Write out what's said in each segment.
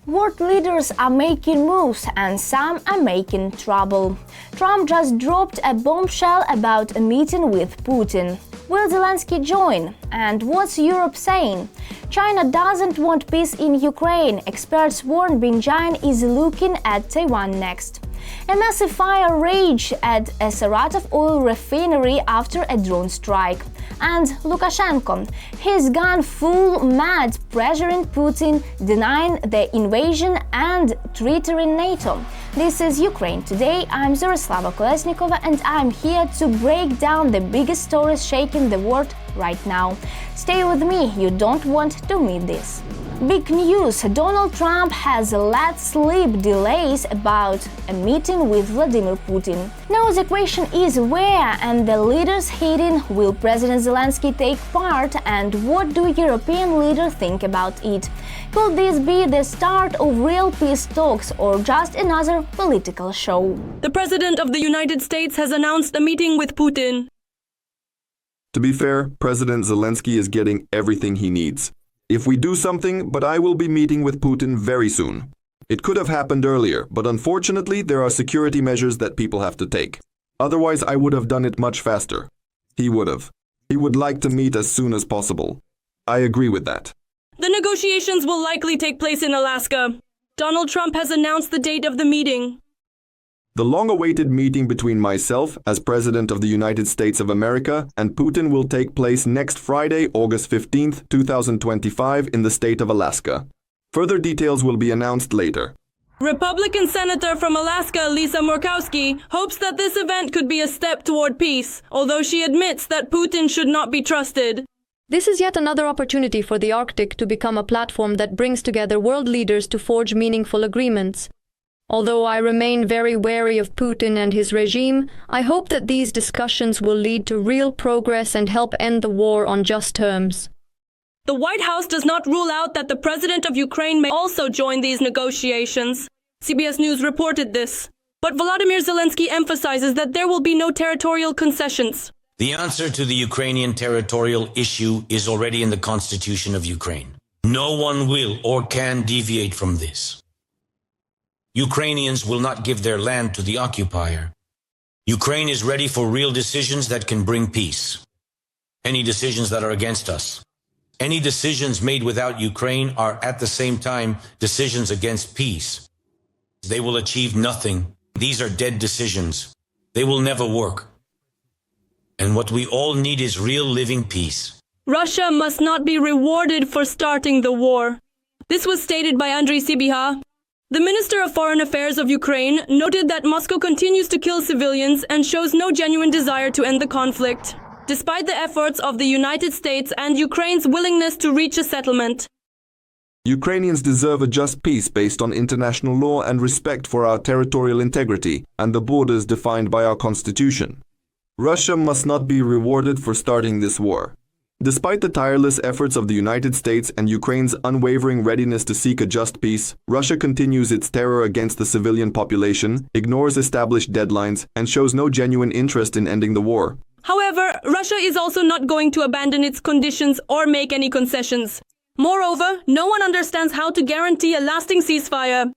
World leaders are making moves and some are making trouble. Trump just dropped a bombshell about a meeting with Putin. Will Zelensky join? And what's Europe saying? China doesn't want peace in Ukraine. Experts warn Beijing is looking at Taiwan next. A massive fire raged at a Saratov oil refinery after a drone strike. And Lukashenko, he's gone full mad, pressuring Putin, denying the invasion and threatening NATO. This is Ukraine Today. I'm Zaroslava Kolesnikova and I'm here to break down the biggest stories shaking the world right now. Stay with me, you don't want to miss this. Big news: Donald Trump has let slip delays about a meeting with Vladimir Putin. Now the question is where and the leaders heading. Will President Zelensky take part and what do European leaders think about it? Could this be the start of real peace talks or just another political show? The President of the United States has announced a meeting with Putin. To be fair, President Zelensky is getting everything he needs. If we do something, but I will be meeting with Putin very soon. It could have happened earlier, but unfortunately there are security measures that people have to take. Otherwise I would have done it much faster. He would have. He would like to meet as soon as possible. I agree with that. The negotiations will likely take place in Alaska. Donald Trump has announced the date of the meeting. The long-awaited meeting between myself as President of the United States of America and Putin will take place next Friday, August 15th, 2025 in the state of Alaska. Further details will be announced later. Republican Senator from Alaska, Lisa Murkowski, hopes that this event could be a step toward peace, although she admits that Putin should not be trusted. This is yet another opportunity for the Arctic to become a platform that brings together world leaders to forge meaningful agreements. Although I remain very wary of Putin and his regime, I hope that these discussions will lead to real progress and help end the war on just terms. The White House does not rule out that the President of Ukraine may also join these negotiations. CBS News reported this. But Volodymyr Zelensky emphasizes that there will be no territorial concessions. The answer to the Ukrainian territorial issue is already in the Constitution of Ukraine. No one will or can deviate from this. Ukrainians will not give their land to the occupier. Ukraine is ready for real decisions that can bring peace. Any decisions that are against us, any decisions made without Ukraine are at the same time decisions against peace. They will achieve nothing. These are dead decisions. They will never work. And what we all need is real living peace. Russia must not be rewarded for starting the war. This was stated by Andriy Sybiha. The Minister of Foreign Affairs of Ukraine noted that Moscow continues to kill civilians and shows no genuine desire to end the conflict, despite the efforts of the United States and Ukraine's willingness to reach a settlement. Ukrainians deserve a just peace based on international law and respect for our territorial integrity and the borders defined by our constitution. Russia must not be rewarded for starting this war. Despite the tireless efforts of the United States and Ukraine's unwavering readiness to seek a just peace, Russia continues its terror against the civilian population, ignores established deadlines, and shows no genuine interest in ending the war. However, Russia is also not going to abandon its conditions or make any concessions. Moreover, no one understands how to guarantee a lasting ceasefire.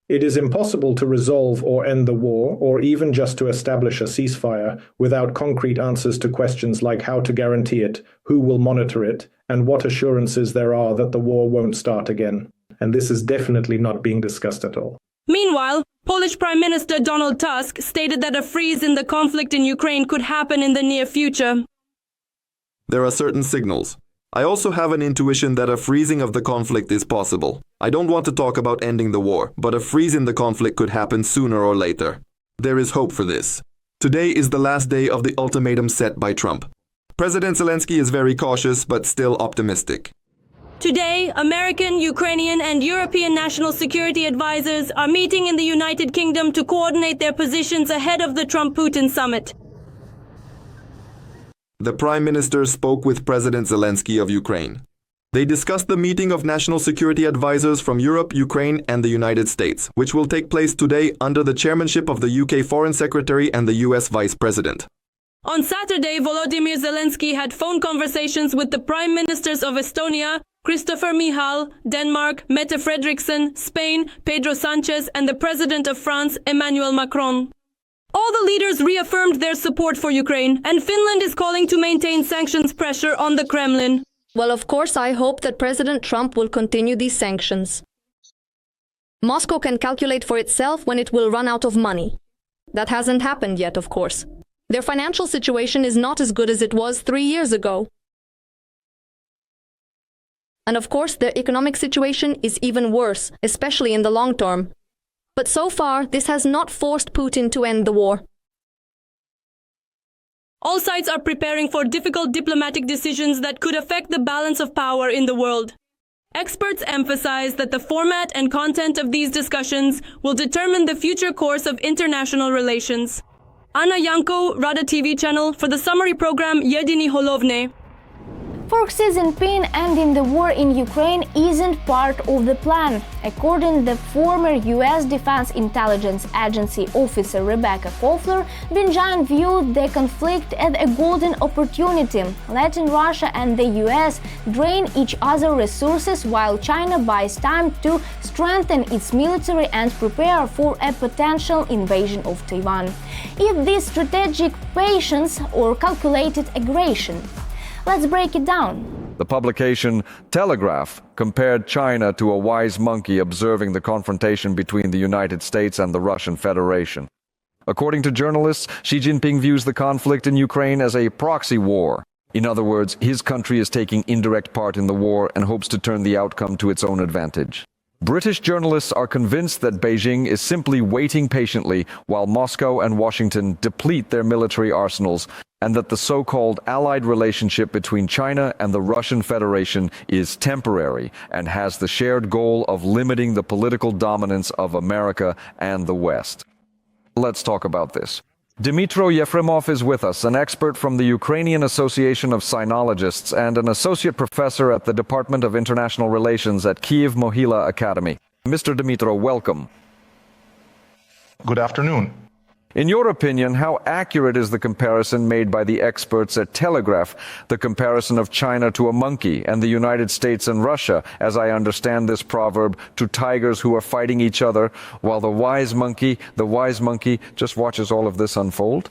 It is impossible to resolve or end the war, or even just to establish a ceasefire, without concrete answers to questions like how to guarantee it, who will monitor it, and what assurances there are that the war won't start again. And this is definitely not being discussed at all. Meanwhile, Polish Prime Minister Donald Tusk stated that a freeze in the conflict in Ukraine could happen in the near future. There are certain signals. I also have an intuition that a freezing of the conflict is possible. I don't want to talk about ending the war, but a freeze in the conflict could happen sooner or later. There is hope for this. Today is the last day of the ultimatum set by Trump. President Zelensky is very cautious but still optimistic. Today, American, Ukrainian, and European national security advisors are meeting in the United Kingdom to coordinate their positions ahead of the Trump-Putin summit. The Prime Minister spoke with President Zelensky of Ukraine. They discussed the meeting of national security advisors from Europe, Ukraine, and the United States, which will take place today under the chairmanship of the UK Foreign Secretary and the US Vice President. On Saturday, Volodymyr Zelensky had phone conversations with the Prime Ministers of Estonia, Christopher Mihal, Denmark, Mette Frederiksen, Spain, Pedro Sanchez, and the President of France, Emmanuel Macron. All the leaders reaffirmed their support for Ukraine, and Finland is calling to maintain sanctions pressure on the Kremlin. Well, of course, I hope that President Trump will continue these sanctions. Moscow can calculate for itself when it will run out of money. That hasn't happened yet, of course. Their financial situation is not as good as it was 3 years ago. And of course, their economic situation is even worse, especially in the long term. But so far, this has not forced Putin to end the war. All sides are preparing for difficult diplomatic decisions that could affect the balance of power in the world. Experts emphasize that the format and content of these discussions will determine the future course of international relations. Anna Yanko, Rada TV channel, for the summary program Jedini Holovne. For Xi Jinping, ending the war in Ukraine isn't part of the plan. According to the former US Defense Intelligence Agency officer Rebecca Kofler, Beijing viewed the conflict as a golden opportunity, letting Russia and the US drain each other's resources while China buys time to strengthen its military and prepare for a potential invasion of Taiwan. Is this strategic patience or calculated aggression? Let's break it down. The publication Telegraph compared China to a wise monkey observing the confrontation between the United States and the Russian Federation. According to journalists, Xi Jinping views the conflict in Ukraine as a proxy war. In other words, his country is taking indirect part in the war and hopes to turn the outcome to its own advantage. British journalists are convinced that Beijing is simply waiting patiently while Moscow and Washington deplete their military arsenals, and that the so-called allied relationship between China and the Russian Federation is temporary and has the shared goal of limiting the political dominance of America and the West. Let's talk about this. Dmytro Yefremov is with us, an expert from the Ukrainian Association of Sinologists and an associate professor at the Department of International Relations at Kyiv Mohila Academy. Mr. Dmytro, welcome. Good afternoon. In your opinion, how accurate is the comparison made by the experts at Telegraph, the comparison of China to a monkey and the United States and Russia, as I understand this proverb, to tigers who are fighting each other, while the wise monkey just watches all of this unfold?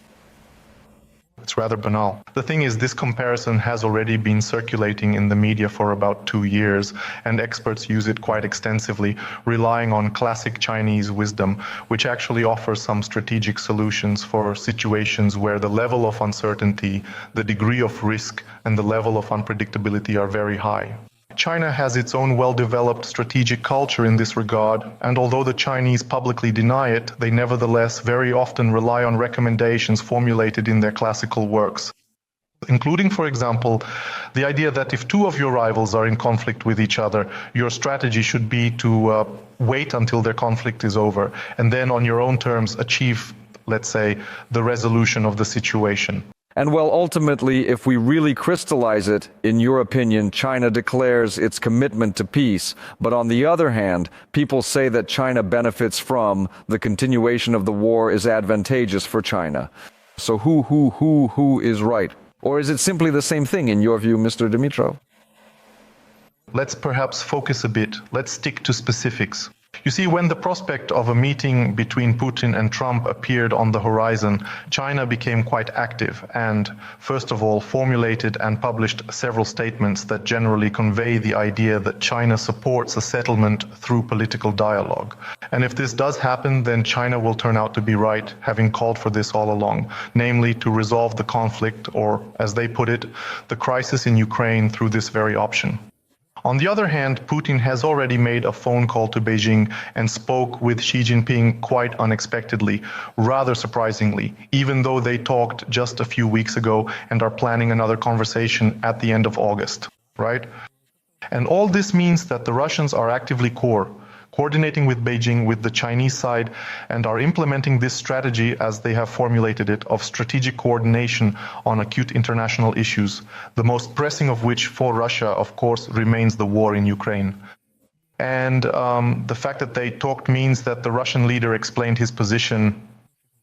It's rather banal. The thing is, this comparison has already been circulating in the media for about 2 years, and experts use it quite extensively, relying on classic Chinese wisdom, which actually offers some strategic solutions for situations where the level of uncertainty, the degree of risk, and the level of unpredictability are very high. China has its own well-developed strategic culture in this regard, and although the Chinese publicly deny it, they nevertheless very often rely on recommendations formulated in their classical works, including, for example, the idea that if two of your rivals are in conflict with each other, your strategy should be to wait until their conflict is over, and then on your own terms achieve, let's say, the resolution of the situation. And well, ultimately, if we really crystallize it, in your opinion, China declares its commitment to peace. But on the other hand, people say that China benefits from the continuation of the war is advantageous for China. So who is right? Or is it simply the same thing in your view, Mr. Dmytro? Let's perhaps focus a bit. Let's stick to specifics. You see, when the prospect of a meeting between Putin and Trump appeared on the horizon, China became quite active and, first of all, formulated and published several statements that generally convey the idea that China supports a settlement through political dialogue. And if this does happen, then China will turn out to be right, having called for this all along, namely to resolve the conflict, or, as they put it, the crisis in Ukraine through this very option. On the other hand, Putin has already made a phone call to Beijing and spoke with Xi Jinping quite unexpectedly, rather surprisingly, even though they talked just a few weeks ago and are planning another conversation at the end of August, right? And all this means that the Russians are actively coordinating with Beijing, with the Chinese side, and are implementing this strategy, as they have formulated it, of strategic coordination on acute international issues, the most pressing of which for Russia, of course, remains the war in Ukraine. And the fact that they talked means that the Russian leader explained his position,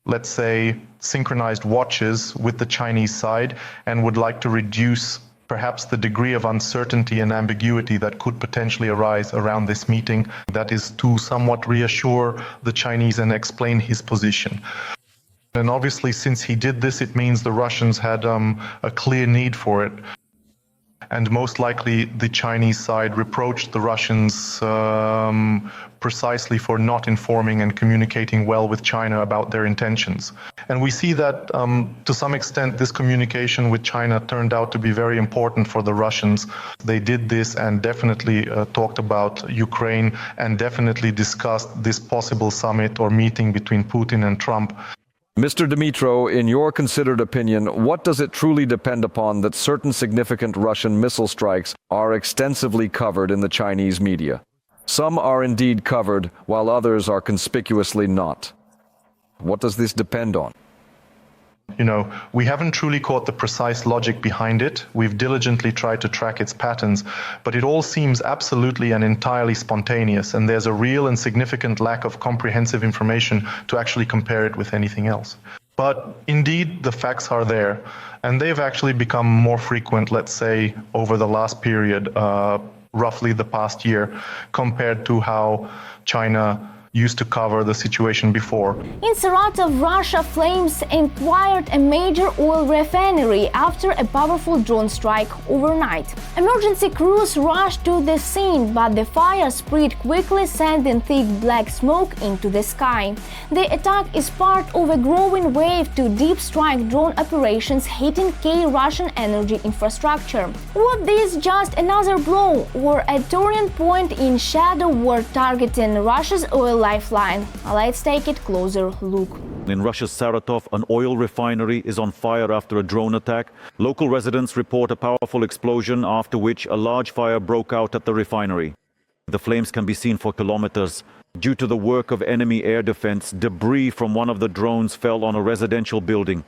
let's say, synchronized watches with the Chinese side, and would like to reduce perhaps the degree of uncertainty and ambiguity that could potentially arise around this meeting. That is to somewhat reassure the Chinese and explain his position. And obviously, since he did this, it means the Russians had a clear need for it. And most likely the Chinese side reproached the Russians precisely for not informing and communicating well with China about their intentions. And we see that to some extent this communication with China turned out to be very important for the Russians. They did this and definitely talked about Ukraine and definitely discussed this possible summit or meeting between Putin and Trump. Mr. Dimitro, in your considered opinion, what does it truly depend upon that certain significant Russian missile strikes are extensively covered in the Chinese media? Some are indeed covered, while others are conspicuously not. What does this depend on? You know, we haven't truly caught the precise logic behind it. We've diligently tried to track its patterns, but it all seems absolutely and entirely spontaneous, and there's a real and significant lack of comprehensive information to actually compare it with anything else. But indeed, the facts are there, and they've actually become more frequent, let's say, over the last period, roughly the past year, compared to how China used to cover the situation before. In Saratov, Russia flames acquired a major oil refinery after a powerful drone strike overnight. Emergency crews rushed to the scene, but the fire spread quickly, sending thick black smoke into the sky. The attack is part of a growing wave to deep strike drone operations hitting key Russian energy infrastructure. Was this just another blow or a turning point in shadow war targeting Russia's oil lifeline? Let's take it closer look. In Russia's Saratov, an oil refinery is on fire after a drone attack. Local residents report a powerful explosion, after which a large fire broke out at the refinery. The flames can be seen for kilometers. Due to the work of enemy air defense, debris from one of the drones fell on a residential building.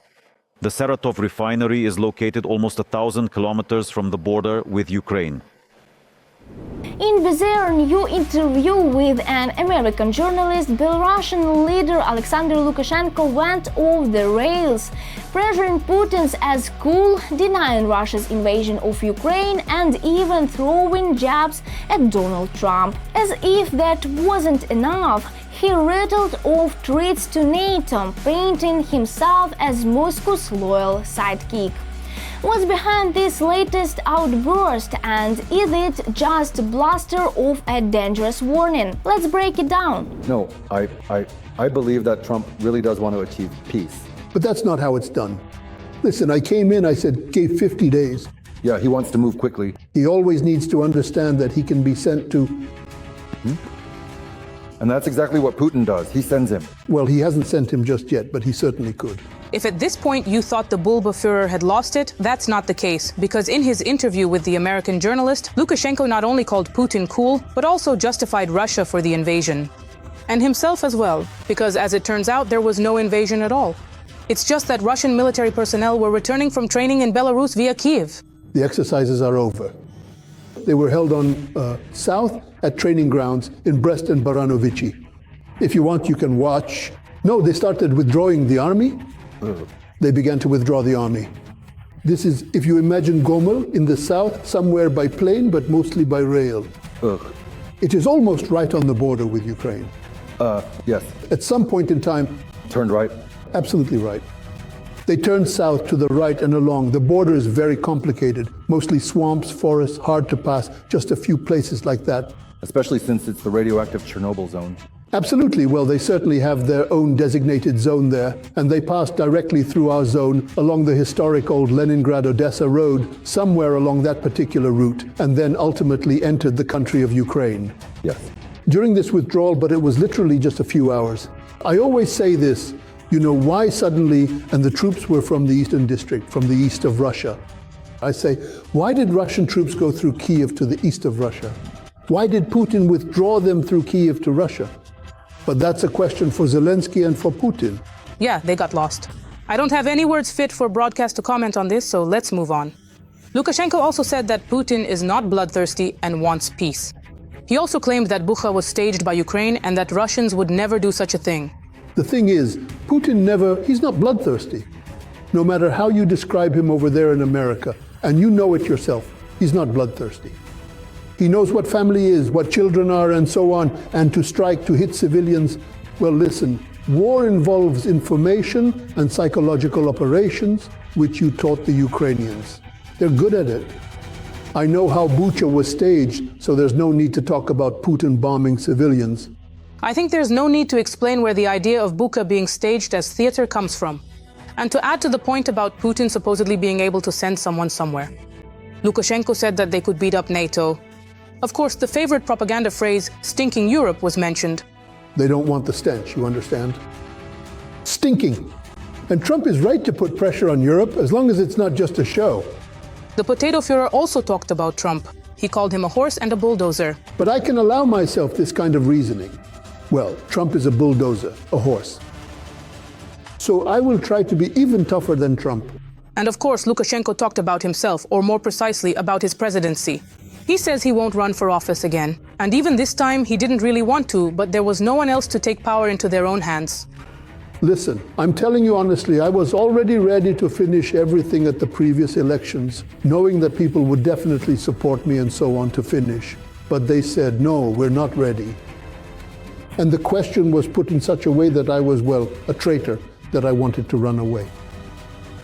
The Saratov refinery is located almost 1,000 kilometers from the border with Ukraine. In bizarre new interview with an American journalist, Belarusian leader Alexander Lukashenko went off the rails, pressuring Putin as cool, denying Russia's invasion of Ukraine and even throwing jabs at Donald Trump. As if that wasn't enough, he rattled off threats to NATO, painting himself as Moscow's loyal sidekick. What's behind this latest outburst, and is it just a bluster of a dangerous warning? Let's break it down. No, I believe that Trump really does want to achieve peace. But that's not how it's done. Listen, I came in, I said, gave 50 days. Yeah, he wants to move quickly. He always needs to understand that he can be sent to... And that's exactly what Putin does. He sends him. Well, he hasn't sent him just yet, but he certainly could. If at this point you thought the Bulba-Führer had lost it, that's not the case, because in his interview with the American journalist, Lukashenko not only called Putin cool, but also justified Russia for the invasion. And himself as well, because as it turns out, there was no invasion at all. It's just that Russian military personnel were returning from training in Belarus via Kiev. The exercises are over. They were held on south at training grounds in Brest and Baranovichi. If you want, you can watch. No, they started withdrawing the army. They began to withdraw the army. This is, if you imagine Gomel in the south, somewhere by plane, but mostly by rail. It is almost right on the border with Ukraine. Yes. At some point in time... Turned right? Absolutely right. They turned south to the right and along. The border is very complicated. Mostly swamps, forests, hard to pass, just a few places like that. Especially since it's the radioactive Chernobyl zone. Absolutely. Well, they certainly have their own designated zone there, and they passed directly through our zone along the historic old Leningrad-Odessa road, somewhere along that particular route, and then ultimately entered the country of Ukraine. Yes. During this withdrawal, but it was literally just a few hours. I always say this, you know, why suddenly, and the troops were from the Eastern District, from the east of Russia. I say, why did Russian troops go through Kiev to the east of Russia? Why did Putin withdraw them through Kiev to Russia? But that's a question for Zelensky and for Putin. Yeah, they got lost. I don't have any words fit for broadcast to comment on this, so let's move on. Lukashenko also said that Putin is not bloodthirsty and wants peace. He also claimed that Bucha was staged by Ukraine and that Russians would never do such a thing. The thing is, Putin he's not bloodthirsty. No matter how you describe him over there in America, And you know it yourself. He's not bloodthirsty. He knows what family is, what children are, and so on. And to strike, to hit civilians, well, listen, war involves information and psychological operations, which you taught the Ukrainians. They're good at it. I know how Bucha was staged, so there's no need to talk about Putin bombing civilians. I think there's no need to explain where the idea of Bucha being staged as theater comes from. And to add to the point about Putin supposedly being able to send someone somewhere. Lukashenko said that they could beat up NATO. Of course, the favorite propaganda phrase, stinking Europe, was mentioned. They don't want the stench, you understand? Stinking. And Trump is right to put pressure on Europe, as long as it's not just a show. The potato Führer also talked about Trump. He called him a horse and a bulldozer. But I can allow myself this kind of reasoning. Well, Trump is a bulldozer, a horse. So I will try to be even tougher than Trump. And of course, Lukashenko talked about himself, or more precisely, about his presidency. He says he won't run for office again. And even this time, he didn't really want to, but there was no one else to take power into their own hands. Listen, I'm telling you honestly, I was already ready to finish everything at the previous elections, knowing that people would definitely support me and so on to finish. But they said, no, we're not ready. And the question was put in such a way that I was, well, a traitor, that I wanted to run away.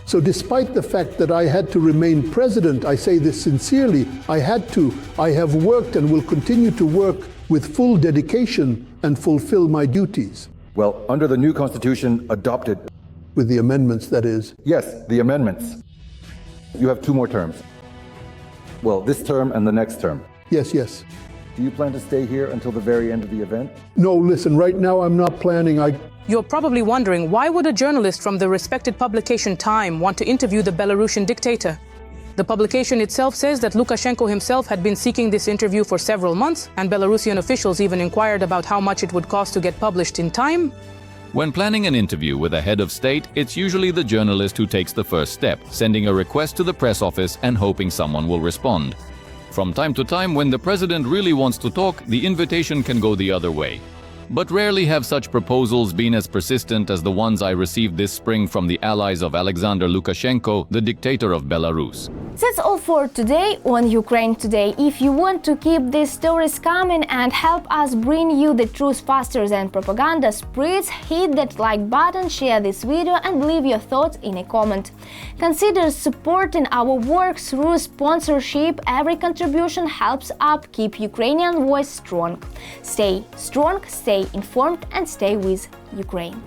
So despite the fact that I had to remain president, I say this sincerely, I had to. I have worked and will continue to work with full dedication and fulfill my duties. Well, under the new constitution adopted. With the amendments, that is. Yes, the amendments. You have 2 more terms. Well, this term and the next term. Yes, yes. Do you plan to stay here until the very end of the event? No, listen, right now I'm not planning. You're probably wondering, why would a journalist from the respected publication Time want to interview the Belarusian dictator? The publication itself says that Lukashenko himself had been seeking this interview for several months, and Belarusian officials even inquired about how much it would cost to get published in Time. When planning an interview with a head of state, it's usually the journalist who takes the first step, sending a request to the press office and hoping someone will respond. From time to time, when the president really wants to talk, the invitation can go the other way. But rarely have such proposals been as persistent as the ones I received this spring from the allies of Alexander Lukashenko, the dictator of Belarus. That's all for today on Ukraine Today. If you want to keep these stories coming and help us bring you the truth faster than propaganda spreads, hit that like button, share this video and leave your thoughts in a comment. Consider supporting our work through sponsorship. Every contribution helps us keep Ukrainian voice strong. Stay strong, stay informed and stay with Ukraine.